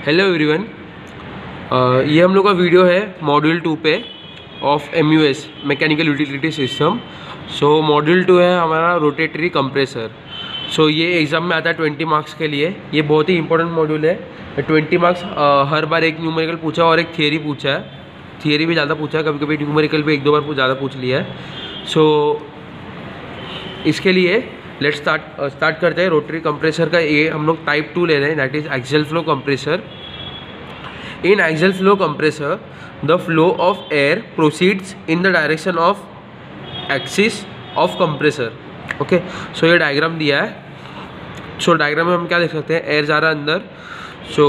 Hello everyone, ये हम लोग का वीडियो है मॉड्यूल 2 पे of MUS mechanical utility system. So module 2 है हमारा रोटेटरी कंप्रेसर। सो ये एग्ज़ाम में आता है 20 मार्क्स के लिए। ये बहुत ही इंपॉर्टेंट मॉड्यूल है। 20 मार्क्स हर बार एक न्यूमेरिकल पूछा और एक थियरी पूछा है। थियरी भी ज़्यादा पूछा है, कभी कभी न्यूमेरिकल भी एक दो बार ज़्यादा पूछ लिया है। सो इसके लिए लेट्स स्टार्ट करते हैं। रोटरी कंप्रेसर का ये हम लोग टाइप 2 ले रहे हैं, that is axial flow compressor. In axial flow compressor the flow of air proceeds in the direction of axis of compressor. Okay, so ये डायग्राम दिया है। सो डायग्राम में हम क्या देख सकते हैं, एयर जा रहा है अंदर। सो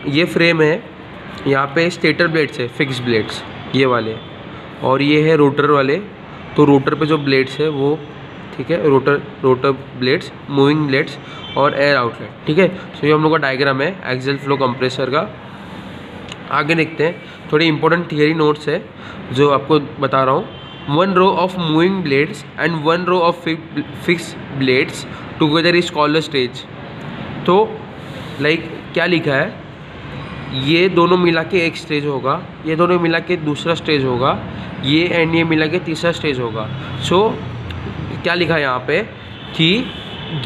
ये फ्रेम है, यहाँ पे स्टेटर ब्लेड्स है, फिक्स ब्लेड्स ये वाले, और ये है रोटर वाले। तो रोटर पे जो ब्लेड्स है वो, ठीक है, रोटर ब्लेड्स, मूविंग ब्लेड्स और एयर आउटलेट, ठीक है। सो ये हम लोग का डायग्राम है एक्सियल फ्लो कंप्रेसर का। आगे देखते हैं, थोड़ी इंपॉर्टेंट थियरी नोट्स है जो आपको बता रहा हूँ। 1 row of moving blades and 1 row of fixed blades together is called a stage. तो लाइक क्या लिखा है, ये दोनों मिला के एक स्टेज होगा, ये दोनों मिला के दूसरा स्टेज होगा, ये एंड ये मिला के तीसरा स्टेज होगा। सो क्या लिखा है यहाँ पे कि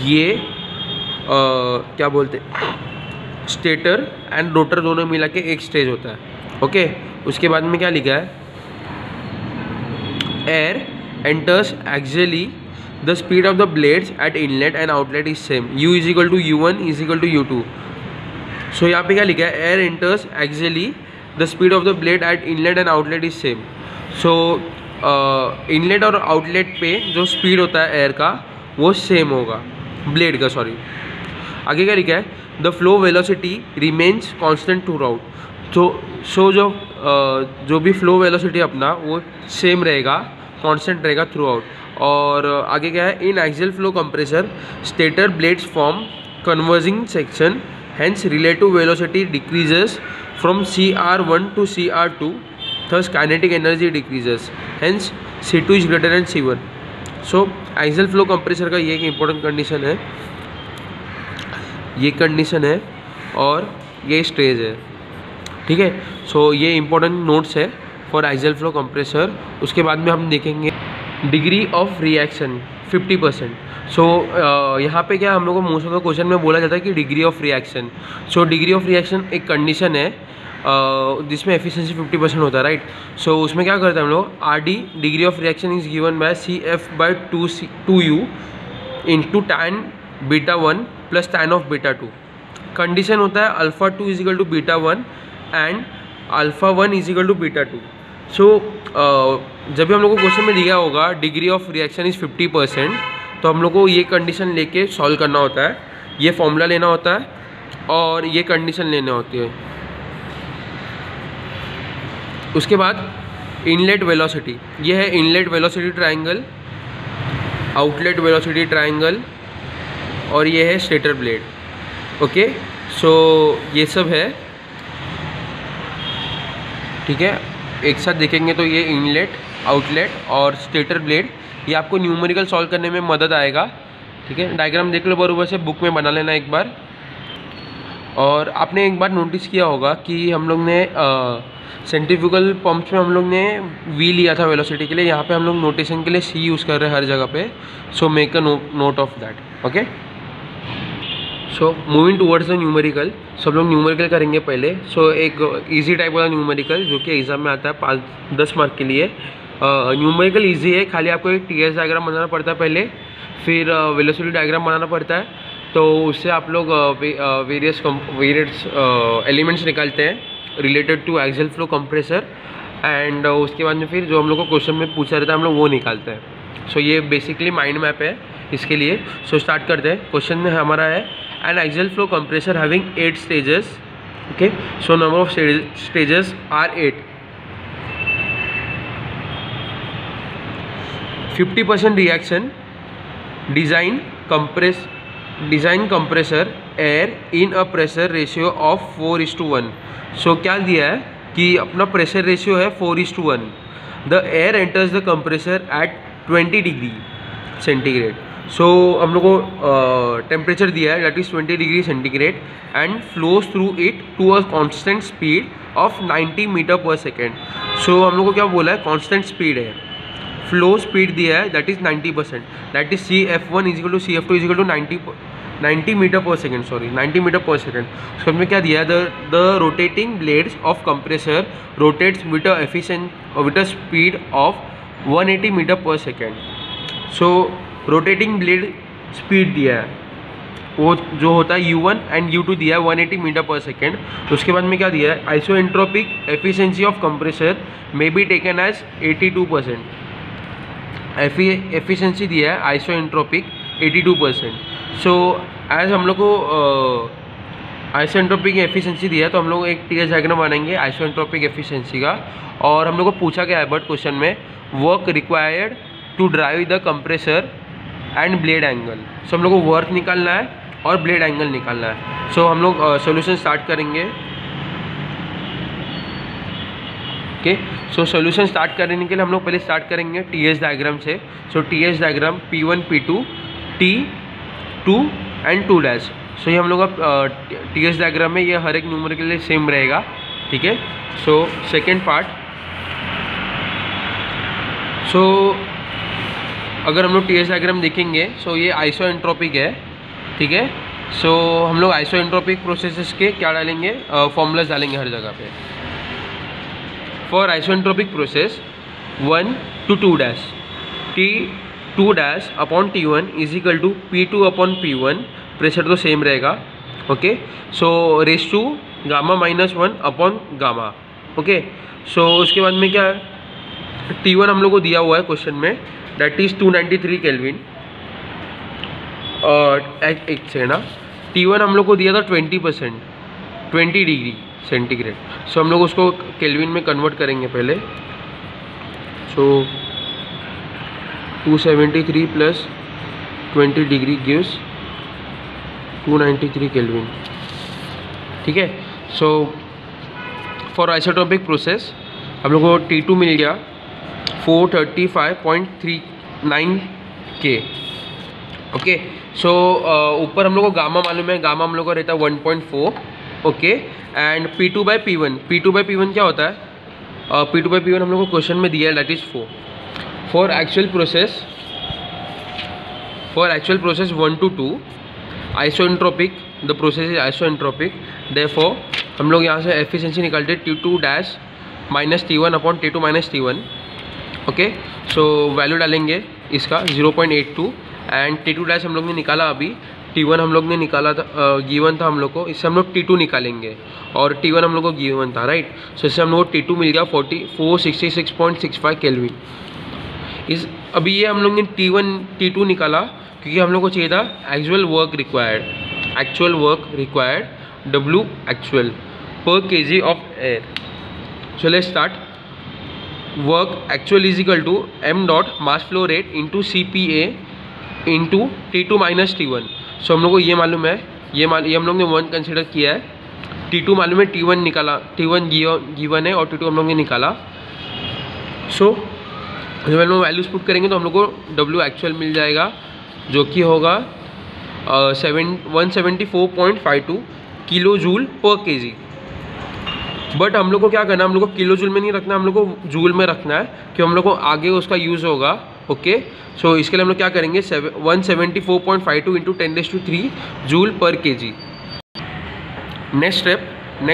ये क्या बोलते हैं, स्टेटर एंड रोटर दोनों मिला के एक स्टेज होता है। ओके, उसके बाद में क्या लिखा है, air enters axially the speed of the blades at inlet and outlet is same, U is equal to U1 is equal to U2। So यहाँ पे क्या लिखा है, air enters axially the speed of the blade at inlet and outlet is same. So inlet और outlet पे जो speed होता है एयर का वो सेम होगा, ब्लेड का, सॉरी। आगे क्या लिखा है, the flow velocity remains constant through out. तो सो जो भी फ्लो वेलोसिटी अपना वो सेम रहेगा, कांस्टेंट रहेगा थ्रू आउट। और आगे क्या है, in axial flow compressor stator blades form converging section, hence relative velocity decreases from CR1 to CR2, thus kinetic energy decreases, hence C2 is greater than C1। So axial flow compressor का ये एक important condition है, ये condition है और ये stage है, ठीक है। सो ये इम्पोर्टेंट नोट्स है फॉर एक्सियल फ्लो कंप्रेसर। उसके बाद में हम देखेंगे डिग्री ऑफ रिएक्शन 50%। सो यहाँ पे क्या हम लोग को मोस्ट ऑफ द क्वेश्चन में बोला जाता है कि degree of reaction. So degree of reaction एक कंडीशन है जिसमें एफिशिएंसी 50% होता है, राइट। सो उसमें क्या करते हैं हम लोग, RD degree of reaction is given by CF/2U into tan β1 plus tan of β2। Condition होता है α2 is equal to β1 and α1 is equal to β2। So जब भी हम लोग को क्वेश्चन में दिया होगा डिग्री ऑफ रिएक्शन इज 50%, तो हम लोग को ये कंडीशन लेके सॉल्व करना होता है, ये फॉर्मूला लेना होता है और ये कंडीशन लेने होती है। उसके बाद इनलेट वेलोसिटी, ये है inlet velocity triangle, outlet velocity triangle और ये है स्टेटर ब्लेड। ओके, सो ये सब है, ठीक है। एक साथ देखेंगे तो ये इनलेट, आउटलेट और स्टेटर ब्लेड, ये आपको न्यूमेरिकल सॉल्व करने में मदद आएगा, ठीक है। डायग्राम देख लो बराबर से, बुक में बना लेना एक बार। और आपने एक बार नोटिस किया होगा कि हम लोग ने सेंट्रीफ्यूगल पंप्स में हम लोग ने V लिया था वेलोसिटी के लिए, यहाँ पे हम लोग नोटेशन के लिए C यूज़ कर रहे हैं हर जगह पे। So make a note of that. Okay, so moving towards the numerical. सब लोग न्यूमेरिकल करेंगे पहले। सो एक इजी टाइप वाला न्यूमेरिकल जो कि एग्जाम में आता है 5-10 मार्क के लिए। न्यूमेरिकल इजी है, खाली आपको एक TS डायग्राम बनाना पड़ता है पहले, फिर वेलोसिटी डायग्राम बनाना पड़ता है। तो उससे आप लोग वेरियस एलिमेंट्स निकालते हैं related to axial flow compressor, and उसके बाद में फिर जो हम लोग को क्वेश्चन में पूछा रहता है हम लोग वो निकालते हैं। सो ये बेसिकली माइंड मैप है इसके लिए। सो स्टार्ट करते हैं। क्वेश्चन में हमारा है an axial flow compressor having 8 stages. Okay, so number of stages are 8। 50% reaction, design compressor air in a pressure ratio of 4:1। So क्या दिया है कि अपना प्रेशर रेशियो है 4:1। The air enters the compressor at 20 degree centigrade. So हम लोग को temperature दिया है that is 20 degree centigrade and flows through it to a constant speed of 90 metre per second. So हम लोग को क्या बोला है, कांस्टेंट स्पीड है, फ्लो स्पीड दिया है that is 90%, that is CF1 equal to CF2 equal to 90 metre per second, sorry 90 metre per second. उसके बाद में क्या दिया है, the rotating blades of compressor rotates with a speed of 180 metre per second. So rotating blade speed दिया है वो जो होता है U1 एंड U2 दिया है 180 मीटर पर सेकेंड। तो उसके बाद में क्या दिया है, isentropic efficiency of compressor may be taken as 82%। Efficiency दिया है आइसोएंट्रोपिक 82%। सो एज हम लोग को आइसोएंट्रोपिक एफिशिएंसी दिया है तो हम लोग एक TS डायग्राम बनाएंगे आइसोएंट्रोपिक एफिशिएंसी का। और हम लोग को पूछा गया है बट क्वेश्चन में work required to drive the compressor and blade angle. So हम लोग को वर्क निकालना है और ब्लेड एंगल निकालना है। सो हम लोग सॉल्यूशन स्टार्ट करेंगे। ओके, सो सॉल्यूशन स्टार्ट करने के लिए हम लोग पहले स्टार्ट करेंगे TS डायग्राम से। So TS diagram P1 P2 T2 and 2 dash. So ये हम लोग का TS डायग्राम में ये हर एक न्यूमर के लिए सेम रहेगा, ठीक है। सो सेकेंड पार्ट, सो अगर हम लोग TS डायग्राम देखेंगे सो ये आइसोएंट्रोपिक है, ठीक है। सो हम लोग आइसोएंट्रोपिक प्रोसेसेस के क्या डालेंगे, फॉर्मूलाज डालेंगे हर जगह पे। For isentropic process 1 to 2 dash, T2 dash upon T1 is equal to P2 upon P1, pressure तो सेम रहेगा, okay. So raise to gamma -1 upon gamma, okay. So उसके बाद में क्या है, T1 हम लोग को दिया हुआ है क्वेश्चन में दैट इज़ 293 केल्विन। एक सेकेंड, T1 हम लोग को दिया था 20%, 20 डिग्री सेंटीग्रेड। सो हम लोग उसको केल्विन में कन्वर्ट करेंगे पहले। सो 273 प्लस 20 डिग्री गिव्स 293 केल्विन, ठीक है। सो फॉर आइसोटॉपिक प्रोसेस हम लोग को T2 मिल गया 435.39 K, ओके। सो ऊपर हम लोग को गामा मालूम है, गामा हम लोग का रहता है 1.4, ओके। एंड P2/P1 क्या होता है, P2/P1 हम लोग को क्वेश्चन में दिया है that is 4। For actual process 1 to 2 isentropic, the process is isentropic, therefore हम लोग यहाँ से एफिशिएंसी निकालते T2 dash minus T1 upon T2 minus T1, okay. So value डालेंगे इसका 0.82 एंड T2 डैश हम लोग ने निकाला अभी, T1 हम लोग ने निकाला था, गिवन था हम लोग को, इससे हम लोग T2 निकालेंगे और T1 हम लोग को गिवन था, राइट। सो इससे हम लोग को T2 मिल गया 466.65 केल्विन। इस अभी ये हम लोग ने T2 निकाला क्योंकि हम लोग को चाहिए था actual work required W actual per kg of air. So let's start. Work actual is equal to m dot mass flow rate into CPA into T2 minus T1। सो हम लोग को ये मालूम है, ये हम लोग ने 1 कंसिडर किया है, T2 मालूम है, T1 निकाला, T1 गिवन है और T2 हम लोग ने निकाला। सो जब हम लोग वैल्यूज पुट करेंगे तो हम लोग को W एक्चुअल मिल जाएगा जो कि होगा 174.52 किलो जूल पर kg। बट हम लोग को क्या करना है, हम लोग को किलो जूल में नहीं रखना, हम लोग को जूल में रखना है कि हम लोग को आगे उसका यूज़ होगा, ओके। सो इसके लिए हम लोग क्या करेंगे 174.52 इंटू 10⁻³ जूल पर kg। नेक्स्ट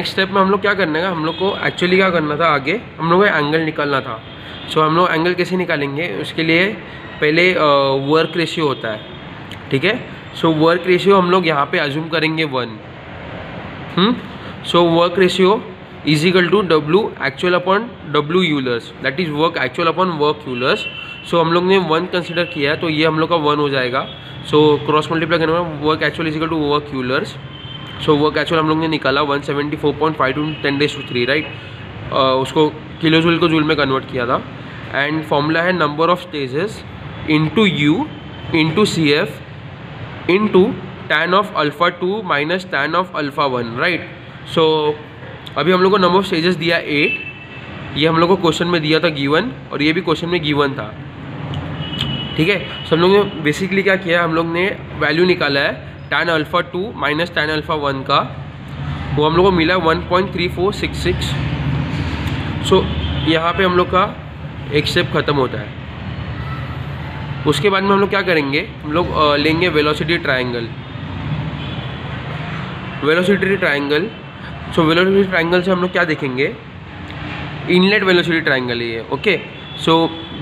स्टेप में हम लोग क्या करना है, हम लोग को एक्चुअली क्या करना था, आगे हम लोग को एंगल निकालना था। सो हम लोग एंगल कैसे निकालेंगे, उसके लिए पहले वर्क रेशियो होता है, ठीक है। सो वर्क रेशियो हम लोग यहाँ पे अज्यूम करेंगे 1। So work ratio is equal to W actual upon W Euler's, that is work actual upon work Euler's. So हम लोग ने 1 कंसिडर किया है तो ये हम लोग का 1 हो जाएगा। सो क्रॉस मल्टीप्लाई करने में work actual is equal to work Euler's. So work actual हम लोग ने निकाला 174.52 10⁻³, राइट। उसको किलो जूल को जूल में कन्वर्ट किया था। एंड फॉर्मूला है number of stages into U into CF into tan of α2 minus tan of α1, right. So अभी हम लोग को नंबर ऑफ स्टेजेस दिया 8, ये हम लोग को क्वेश्चन में दिया था गिवन और ये भी क्वेश्चन में गिवन था, ठीक है। सो हम लोग ने बेसिकली क्या किया, हम लोग ने वैल्यू निकाला है tan alpha 2 minus tan alpha 1 का, वो हम लोग को मिला 1.3466। सो यहाँ पे हम लोग का एक स्टेप ख़त्म होता है। उसके बाद में हम लोग क्या करेंगे, हम लोग लेंगे velocity triangle. Velocity triangle, so velocity triangle से हम लोग क्या देखेंगे, इनलेट वेलोसिटी ट्रायंगल है ये, okay. So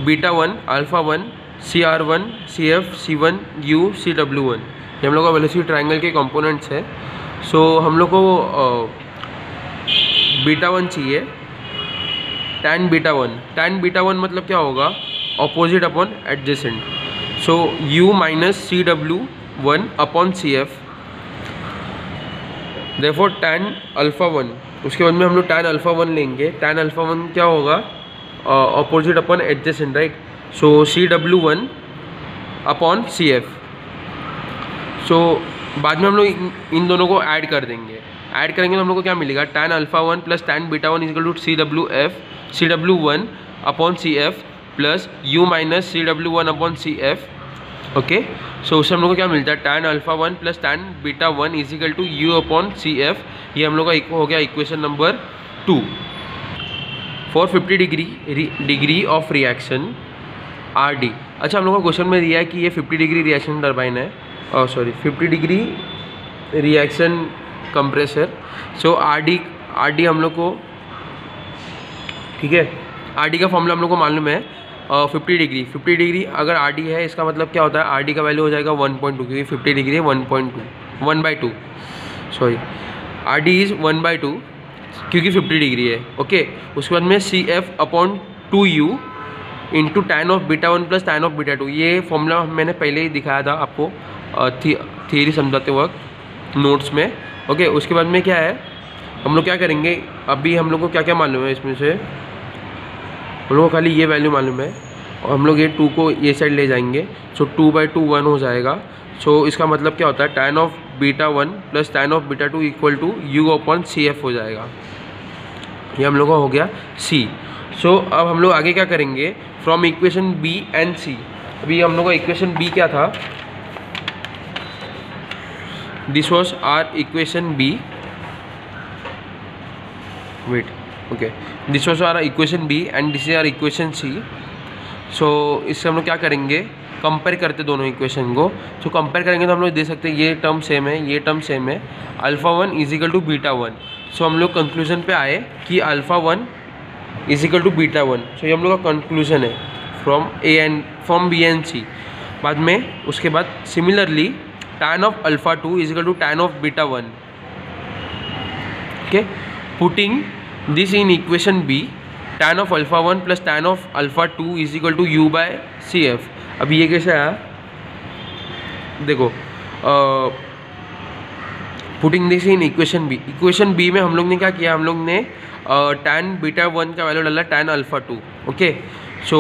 beta 1 alpha 1 CR1 CF C1 U CW1 ये हम लोग का वेलोसिटी ट्रायंगल के कंपोनेंट्स है। सो हम लोग को बीटा 1 चाहिए, tan बीटा 1। tan बीटा 1 मतलब क्या होगा, ऑपोजिट अपॉन एडजेसेंट। सो U minus CW1 upon CF, therefore tan alpha 1। उसके बाद में हम लोग tan अल्फ़ा 1 लेंगे। tan अल्फ़ा 1 क्या होगा, ऑपोजिट अपॉन एडजेसेंट, राइट। सो CW1 अपॉन CF। सो बाद में हम लोग इन दोनों को ऐड कर देंगे। ऐड करेंगे तो हम लोग को क्या मिलेगा, tan alpha 1 plus tan beta 1 equal to CW1 upon CF plus U minus CW1 upon CF, okay. So उससे हम लोग को क्या मिलता है, tan alpha 1 plus tan beta 1 equal to U upon CF। ये हम लोग का हो गया equation number 2। For 50 degree of reaction RD। अच्छा, हम लोग को क्वेश्चन में दिया है कि ये 50 डिग्री रिएक्शन टर्बाइन है, 50 degree reaction compressor. So RD हम लोग को, ठीक है, RD का फॉर्मूला हम लोग को मालूम है 50 डिग्री अगर RD है, इसका मतलब क्या होता है, RD का वैल्यू हो जाएगा 1.2, क्योंकि 50 डिग्री है 1/2, सॉरी RD इज़ 1/2 क्योंकि 50 डिग्री है, ओके। उसके बाद में CF upon 2U into tan of beta 1 plus tan of beta 2। ये फॉर्मूला मैंने पहले ही दिखाया था आपको थियरी समझाते वक्त नोट्स में, ओके। उसके बाद में क्या है, हम लोग क्या करेंगे, अभी हम लोग को क्या क्या मालूम है, इसमें से हम लोग को खाली ये वैल्यू मालूम है और हम लोग ये 2 को ये साइड ले जाएंगे। सो 2/2 1 हो जाएगा। सो इसका मतलब क्या होता है, tan of beta 1 plus tan of beta 2 equal to U upon CF हो जाएगा। ये हम लोग का हो गया C। सो अब हम लोग आगे क्या करेंगे, from equation B and C। अभी हम लोग का इक्वेशन B क्या था, this was our equation B, wait, okay, this was our equation B and this is our equation C। So इससे हम लोग क्या करेंगे, कंपेयर करते दोनों इक्वेशन को। सो कंपेयर करेंगे तो हम लोग दे सकते हैं ये टर्म सेम है, ये टर्म सेम है, alpha 1 is equal to beta 1। So हम लोग कंक्लूजन पे आए कि alpha 1 is equal to beta 1। So ये हम लोग का कंक्लूजन है फ्रॉम B एंड C। बाद में उसके बाद similarly tan of alpha 2 is equal to tan of beta 1, okay. Putting this in equation B, tan of alpha 1 plus tan of alpha 2 is equal to U by CF। अब ये कैसे आया, देखो, putting this in equation B में हम लोग ने क्या किया, हम लोग ने tan बीटा 1 का वैल्यू डाला tan alpha 2, okay. So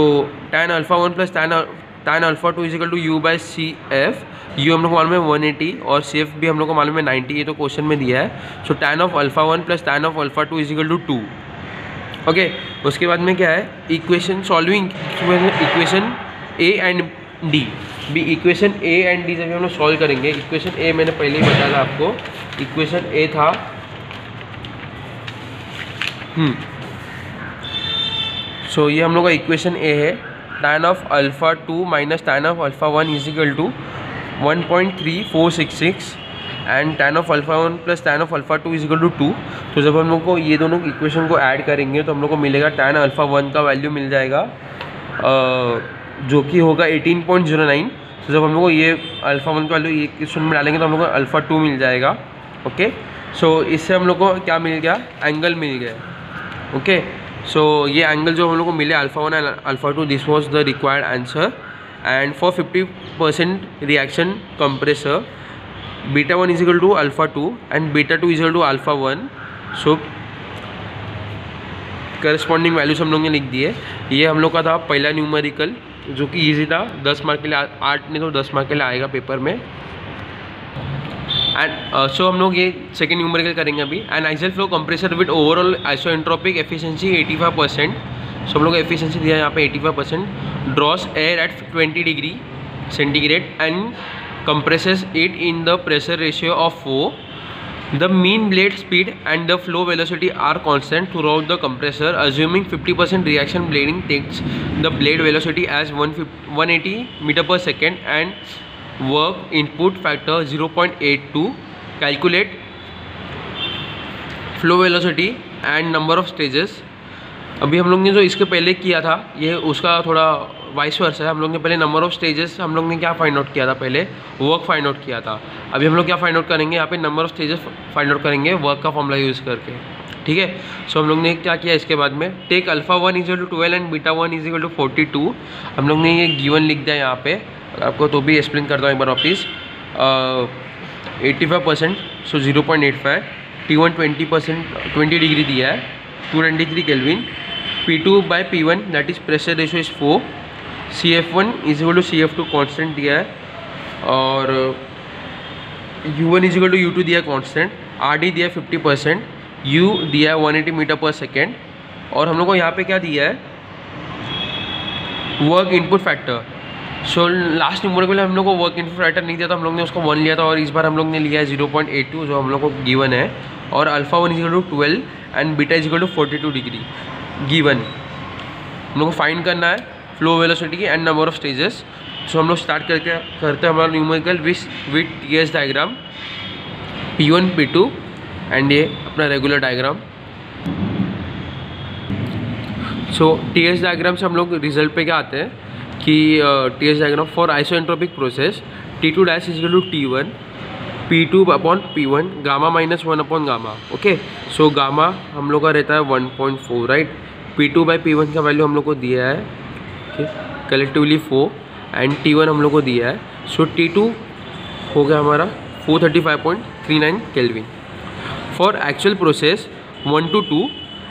tan alpha 1 plus tan alpha 2 is equal to U by CF। U हम लोग को मालूम है 180 और CF भी हम लोग को मालूम है 90, ये तो क्वेश्चन में दिया है। So tan of alpha 1 plus tan of alpha 2 is equal to 2, okay. उसके बाद में क्या है, equation solving equation A and D। भी इक्वेशन A एंड D जब हम लोग सॉल्व करेंगे, इक्वेशन A मैंने पहले ही बताया आपको, इक्वेशन A था सो ये हम लोग का इक्वेशन A है, tan of alpha 2 minus tan of alpha 1 is equal to 1.3466 and tan of alpha 1 plus tan of alpha 2 is equal to 2। तो जब हम लोग को ये दोनों इक्वेशन को ऐड करेंगे तो हम लोग को मिलेगा tan अल्फ़ा 1 का वैल्यू मिल जाएगा जो कि होगा 18.09। तो जब हम लोग को ये अल्फ़ा 1 का वैल्यू ये क्वेश्चन में डालेंगे तो हम लोग को अल्फ़ा 2 मिल जाएगा, ओके। सो इससे हम लोग को क्या मिल गया, एंगल मिल गया, ओके। सो ये एंगल जो हम लोग को मिले alpha 1 and alpha 2, this was the required answer. And for 50% reaction compressor beta 1 is equal to alpha 2 and beta 2 is equal to alpha 1। So corresponding values हम लोग ने लिख दिए। ये हम लोग का था पहला न्यूमेरिकल जो कि इजी था, 10 मार्क के लिए, 8 नहीं तो 10 मार्क के लिए आएगा पेपर में। एंड सो हम लोग ये सेकेंड न्यूमेरिकल करेंगे अभी। And ideal flow compressor with overall isentropic efficiency 85%। So हम लोग एफिशिएंसी दिया है यहाँ पे 85%। draws air at 20 degree centigrade and compresses it in the pressure ratio of 4. The mean blade speed and the flow velocity are constant throughout the compressor. Assuming 50% reaction blading takes the blade velocity as 180 meter per second and work input factor 0.82. Calculate flow velocity and number of stages. अभी हम लोग ने जो इसके पहले किया था ये उसका थोड़ा वाइस वर्सा है। हम लोग ने पहले नंबर ऑफ स्टेजेस हम लोग ने क्या फाइंड आउट किया था, पहले वर्क फाइंड आउट किया था। अभी हम लोग क्या फाइंड आउट करेंगे, यहाँ पे number of stages find out करेंगे वर्क का फॉर्मूला यूज़ करके, ठीक है। सो हम लोग ने क्या किया इसके बाद में, टेक अल्फा 1 = 12 एंड बीटा 1 = 42। हम लोग ने ये गिवन लिख दिया यहाँ पे, आपको तो भी एक्सप्लेन करता हूँ एक बार वापस। 85%, सो 0.85। T1 20 डिग्री दिया है, 293 kelvin. P2/P1 that is pressure ratio is 4। CF1 = CF2 constant दिया है, और U1 = U2 दिया कांस्टेंट। RD दिया 50%, U दिया है 180 मीटर पर सेकेंड, और हम लोग को यहाँ पे क्या दिया है, work input factor. So last numerical में हम लोग को वर्क इनपुट फैक्टर नहीं दिया था, हम लोग ने उसको 1 लिया था, और इस बार हम लोग ने लिया है 0.82 जो हम लोग को गिवन है। और alpha 1 = 12 and beta = 42 degree given. हम लोग को फाइंड करना है flow velocity and number of stages. So हम लोग स्टार्ट करते हैं हमारा numerical with TS diagram, P1 P2 and ये अपना regular diagram. So TS diagram से हम लोग रिजल्ट पे क्या आते हैं कि TS diagram for isentropic process T2' = T1 P2/P1 gamma -1 gamma. Okay, so gamma हम लोग का रहता है 1.4, राइट। P2/P1 का वैल्यू हम लोग को दिया है, कलेक्टिवली 4, एंड T1 हम लोग को दिया है। सो T2 हो गया हमारा 435.39 kelvin. For actual process 1 to 2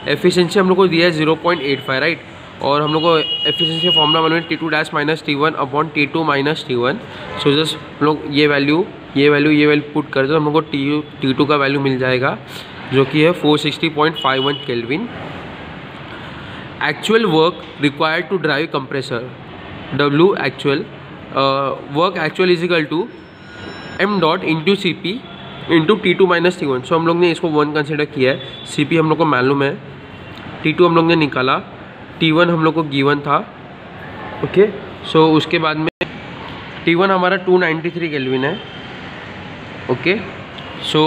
efficiency हम लोग को दिया है 0.85, राइट। और हम लोग को एफिशिएंसी फॉर्मूला मालूम है T2' - T1 T2 - T1। So just हम लोग ये वैल्यू पुट कर दो, हम लोग को T2 का वैल्यू मिल जाएगा जो कि है 460.51 kelvin. Actual work required to drive compressor W actual work actual = m dot into CP into T2 - T1। सो हम लोग ने इसको 1 कंसिडर किया है, CP हम लोग को मालूम है, T2 हम लोग ने निकाला, T1 हम लोग को गिवन था। ओके, सो उसके बाद में T1 हमारा 293 केल्विन है। ओके, सो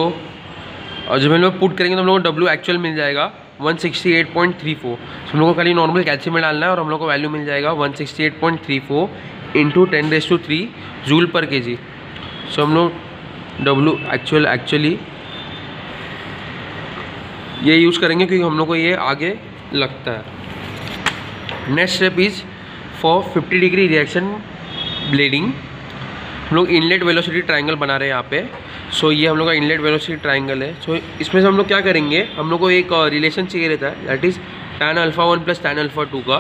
जब हम लोग पुट करेंगे तो हम लोग को W एक्चुअल मिल जाएगा 168.34। हम लोग को खाली नॉर्मल कैल्शियम में डालना है, और हम लोग को वैल्यू मिल जाएगा 168.34 इंटू 10⁻³ जूल पर kg। सो हम लोग W एक्चुअली ये यूज़ करेंगे क्योंकि हम लोग को ये आगे लगता है। Next step is for 50 degree reaction blending. हम लोग इनलेट वेलोसिटी ट्रायंगल बना रहे हैं यहाँ पे। सो ये हम लोग का इनलेट वेलोसिटी ट्रायंगल है। सो इसमें से हम लोग क्या करेंगे, हम लोग को एक रिलेशन चाहिए रहता है, that is tan alpha 1 + tan alpha 2 का।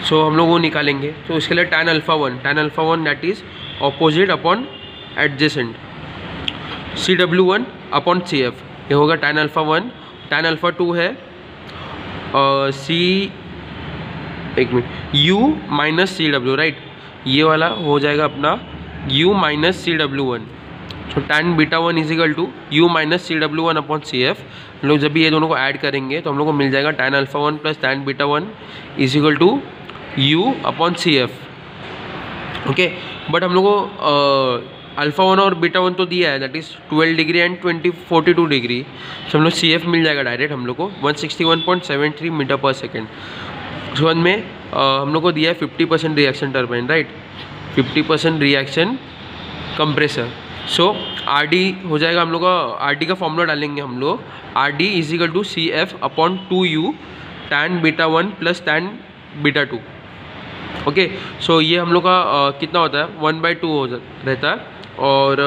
सो हम लोग वो निकालेंगे। तो इसके लिए tan alpha 1 that is opposite upon adjacent CW1/CF। ये होगा tan अल्फ़ा 1, tan अल्फ़ा 2 है U - CW, राइट। ये वाला हो जाएगा अपना U - CW1। तो tan बीटा 1 = U - CW1/CF। हम लोग जब भी ये दोनों को ऐड करेंगे तो हम लोग को मिल जाएगा tan alpha 1 + tan beta 1 = U/CF। Okay, but हम लोग को अल्फ़ा 1 और बीटा 1 तो दिया है, that is 12 degree and 42 degree. तो हम लोग CF मिल जाएगा डायरेक्ट हम लोग को 161.73 मीटर पर सेकेंड। उसके बाद में हम लोग को दिया है 50% reaction turbine, right, 50% reaction compressor. So RD हो जाएगा हम लोग का, RD का फॉर्मूला डालेंगे हम लोग, RD = CF/2U tan beta 1 + tan beta 2। Okay, so ये हम लोग का कितना होता है 1/2 रहता है, और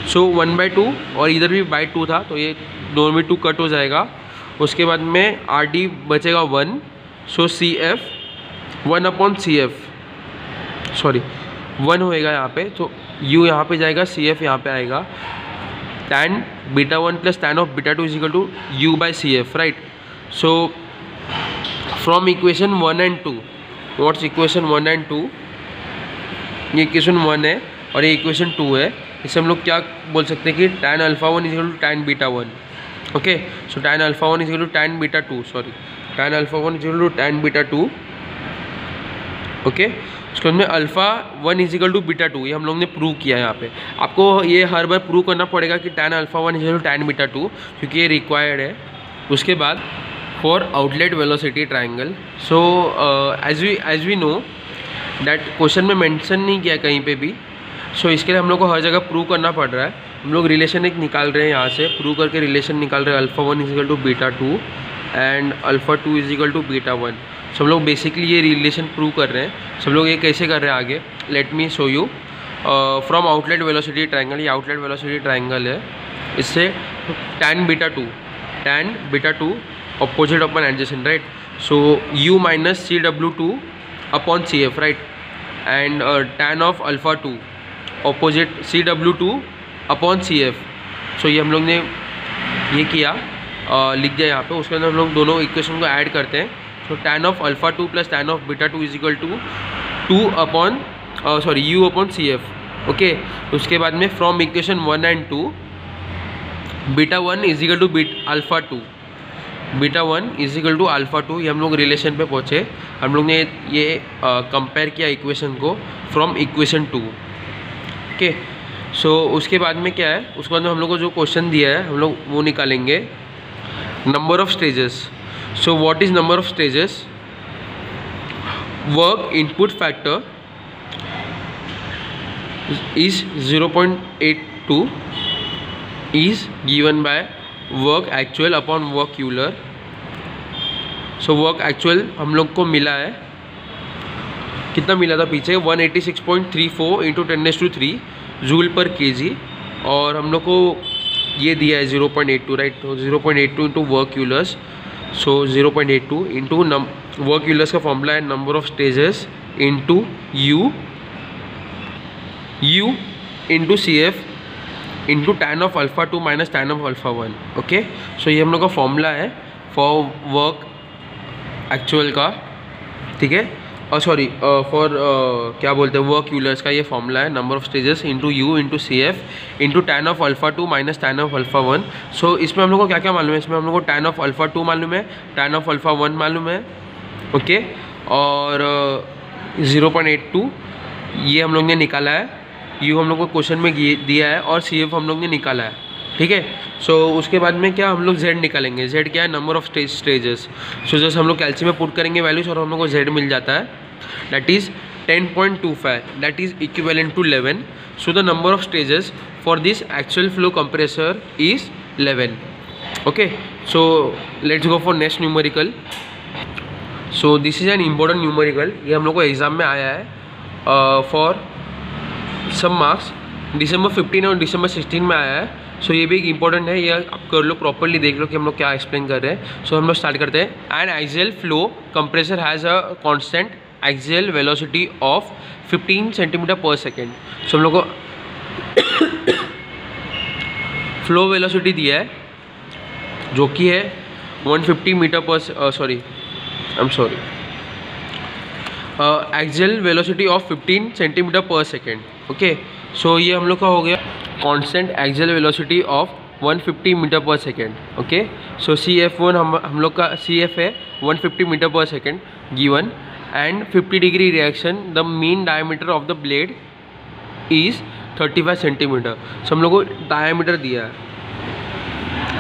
सो 1/2 और इधर भी 2 था, तो ये दोनों में 2 कट हो जाएगा। उसके बाद में RD बचेगा 1। सो CF 1/CF, सॉरी 1 होएगा यहाँ पे, तो U यहाँ पे जाएगा, CF यहाँ पे आएगा। tan beta 1 + tan of beta 2 = U/CF, right. So from equation 1 and 2 what's equation 1 and 2, ये इक्वेशन 1 है और ये इक्वेशन 2 है। इससे हम लोग क्या बोल सकते हैं कि tan alpha 1 is equal to tan beta 1। Okay, so tan alpha 1 is equal to tan beta 2, sorry tan alpha 1 is equal to tan beta 2। Okay, उसके बाद में alpha 1 is equal to beta 2, ये हम लोग ने प्रूव किया है यहाँ पे। आपको ये हर बार प्रूव करना पड़ेगा कि tan alpha 1 is equal to tan beta 2, क्योंकि ये रिक्वायर्ड है। उसके बाद for outlet velocity triangle, so as we know that question में मेंशन नहीं किया कहीं पे भी, सो इसके लिए हम लोग को हर जगह प्रूव करना पड़ रहा है। हम लोग रिलेशन एक निकाल रहे हैं, यहाँ से प्रूव करके रिलेशन निकाल रहे हैं alpha 1 is equal to beta 2 and alpha 2 is equal to beta 1। सब लोग बेसिकली ये रिलेशन प्रूव कर रहे हैं। सब लोग ये कैसे कर रहे हैं आगे, let me show you. From outlet velocity triangle, ये आउटलेट वेलोसिटी ट्राइंगल है, इससे tan beta 2 opposite upon adjacent, right? So u minus CW2 upon CF, right? And tan of alpha 2 opposite CW2 upon CF. So ये हम लोग ने ये किया, लिख दिया यहाँ पे। उसके अंदर हम लोग दोनों इक्वेशन को ऐड करते हैं। तो tan of alpha 2 plus tan of beta 2 is equal to 2 upon u upon CF। Okay, उसके बाद में from equation 1 and 2 beta 1 is equal to alpha 2, beta 1 is equal to alpha 2, ये हम लोग रिलेशन पे पहुँचे। हम लोग ने ये कंपेयर किया इक्वेशन को फ्रॉम इक्वेशन 2। ओके, सो उसके बाद में क्या है, उसके बाद में हम लोग को जो क्वेश्चन दिया है हम लोग वो निकालेंगे। Number of stages, so what is number of stages? Work input factor is 0.82 is given by work actual upon work Euler। So work actual हम लोग को मिला है, कितना मिला था पीछे, 186.34 इंटू 10⁻³ जूल पर केजी, और हम लोग को ये दिया है 0.82, राइट? तो 0.82 into work Euler's, so 0.82 into work Euler's का फॉर्मूला है number of stages into u into CF into tan of alpha 2 minus tan of alpha 1। Okay, so ये हम लोग का फॉर्मूला है फॉर वर्क एक्चुअल का, ठीक है? और सॉरी फॉर क्या बोलते हैं, वर्क यूलर्स का ये फॉर्मूला है, number of stages into u into CF into tan of alpha 2 minus tan of alpha 1। सो इसमें हम लोग को क्या क्या मालूम है? इसमें हम लोग को tan ऑफ अल्फा 2 मालूम है, tan ऑफ अल्फा 1 मालूम है, ओके, और 0.82 ये हम लोग ने निकाला है, यू हम लोग को क्वेश्चन में दिया है, और CF हम लोग ने निकाला है, ठीक है? सो उसके बाद में क्या हम लोग Z निकालेंगे। Z क्या है? Number of stages. सो जैसे हम लोग कैल्शियम में पुट करेंगे वैल्यूज और हम लोग को Z मिल जाता है, that is 10.25, that is equivalent to 11। So the number of stages for this actual flow compressor is 11। Okay, so let's go for next numerical. So this is an important numerical, ये हम लोग को exam में आया है for सब marks, दिसंबर 15 और दिसंबर 16 में आया है। सो ये भी एक इंपॉर्टेंट है, ये आप कर लो, प्रॉपर्ली देख लो कि हम लोग क्या एक्सप्लेन कर रहे हैं। सो हम लोग स्टार्ट करते हैं। N axial flow compressor has a constant axial velocity of 15 centimetre per second. So हम लोग को फ्लो वेलोसिटी दिया है जो कि है 150 metre per, sorry I am sorry, axial velocity of 15 centimetre per second. Okay, so ये हम लोग का हो गया constant axial velocity of 150 metre per second. Okay, so CF1 हम लोग का CF है 150 metre per second given, and 50 degree reaction, the mean diameter of the blade is 35 centimetre. So हम लोग को डायमीटर दिया है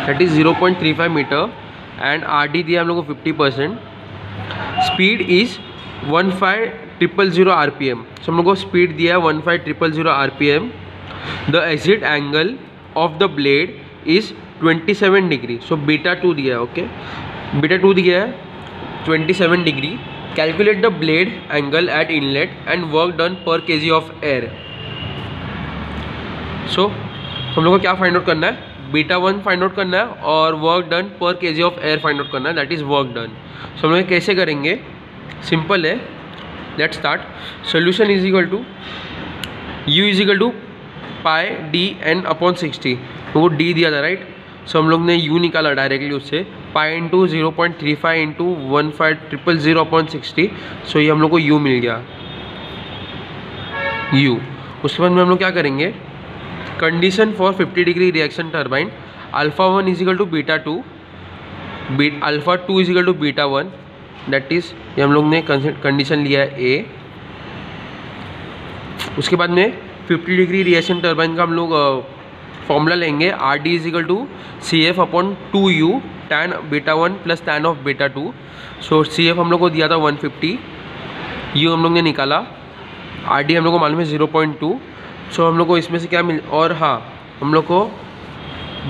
that is 0.35 metre, and RD दिया हम लोग को 50%। Speed is 15,000 RPM। सो हम लोग को स्पीड दिया है 15,000 RPM। The exit angle of the blade is 27 degree. So beta 2 दिया है, ओके, बीटा 2 दिया है 27 degree. Calculate the blade angle eight inlet and work done पर kg ऑफ एयर। सो हम लोग को क्या फाइंड आउट करना है? बीटा 1 फाइंड आउट करना है और वर्क डन पर kg of air find out करना है, दैट इज वर्क डन। सो हम लोग कैसे करेंगे? सिंपल है, let's start. Solution is equal to U is equal to pi D N upon 60, वो D दिया था, राइट? सो हम लोग ने यू निकाला डायरेक्टली उससे, पाई इंटू 0.35 इंटू 1500/60, सो ये हम लोग को यू मिल गया, यू। उसके बाद में हम लोग क्या करेंगे, condition for 50 degree reaction turbine, α1 is equal to β2, α2 is equal to β1, that is ये हम लोग ने कंडीशन लिया है ए। उसके बाद में 50 डिग्री रिएक्शन टर्बाइन का हम लोग फॉर्मूला लेंगे, R D is equal to CF/2u tan β1 plus tan of β2। So CF हम लोग को दिया था 150, यू हम लोग ने निकाला, आर डी हम लोग को मालूम है 0.2। सो हम लोग को इसमें से क्या मिल, और हाँ हम लोग को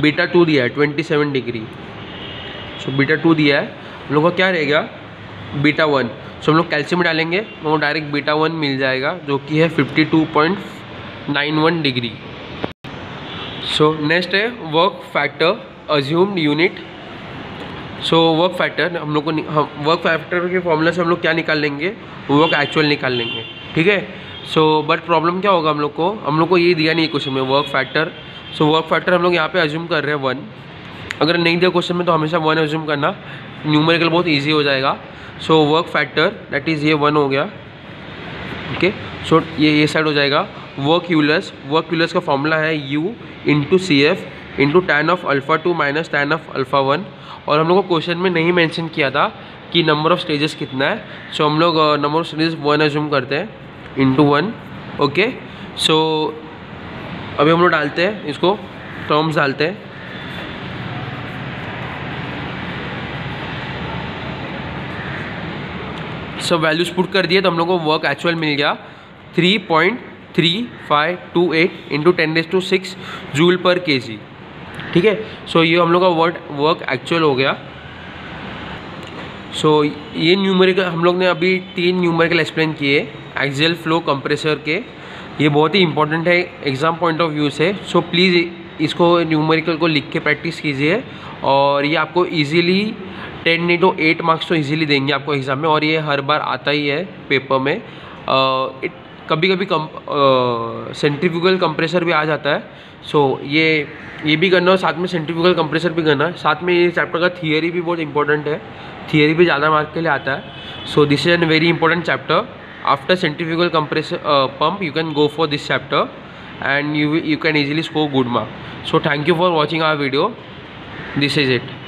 β2 दिया है 27 डिग्री, सो β2 दिया है, हम लोग को क्या रहेगा β1। सो हम लोग कैल्शियम डालेंगे तो डायरेक्ट β1 मिल जाएगा जो कि है 52.91 डिग्री। सो नेक्स्ट है work factor assumed unit. So work factor हम लोग को वर्क फैक्टर के फॉर्मूला से हम लोग क्या निकाल लेंगे, वर्क एक्चुअल निकाल लेंगे, ठीक है। सो बट प्रॉब्लम क्या होगा, हम लोग को ये दिया नहीं है क्वेश्चन में work factor. So work factor हम लोग यहाँ पे अज्यूम कर रहे हैं 1, अगर नहीं दिया क्वेश्चन में तो हमेशा 1 अज्यूम करना, न्यूमेरिकल बहुत ईजी हो जाएगा। So work factor that is ये 1 हो गया, ओके। सो ये साइड हो जाएगा। वर्क यूलस का फॉर्मूला है u into CF into tan of α2 minus tan of α1, और हम लोग को क्वेश्चन में नहीं मेंशन किया था कि नंबर ऑफ स्टेजेस कितना है। सो हम लोग नंबर ऑफ स्टेजेस 1 अज्यूम करते हैं इंटू 1, ओके। सो अभी हम लोग डालते हैं इसको, टर्म्स डालते हैं। सब वैल्यूज पुट कर दिए तो हम लोग को वर्क एक्चुअल मिल गया 3.3528 इंटू 10⁶ जूल पर kg, ठीक है। सो ये हम लोग का वर्क एक्चुअल हो गया। सो ये न्यूमेरिकल हम लोग ने अभी 3 न्यूमेरिकल एक्सप्लेन किए एक्सियल फ्लो कंप्रेसर के, ये बहुत ही इंपॉर्टेंट है एग्ज़ाम पॉइंट ऑफ व्यू से। सो प्लीज़ इसको न्यूमेरिकल को लिख के प्रैक्टिस कीजिए, और ये आपको इजीली 10 नहीं तो 8 मार्क्स तो इजीली देंगे आपको एग्ज़ाम में, और ये हर बार आता ही है पेपर में। कभी कभी सेंट्रीफ्यूगल कंप्रेसर भी आ जाता है। सो ये भी करना, और साथ में सेंट्रीफ्यूगल कंप्रेसर भी करना है। साथ में ये चैप्टर का थियरी भी बहुत इंपॉर्टेंट है, थियरी भी ज़्यादा मार्क के लिए आता है। So this is an very important chapter. After centrifugal compressor pump you can go for this chapter and you can easily score good mark. So thank you for watching our video. This is it.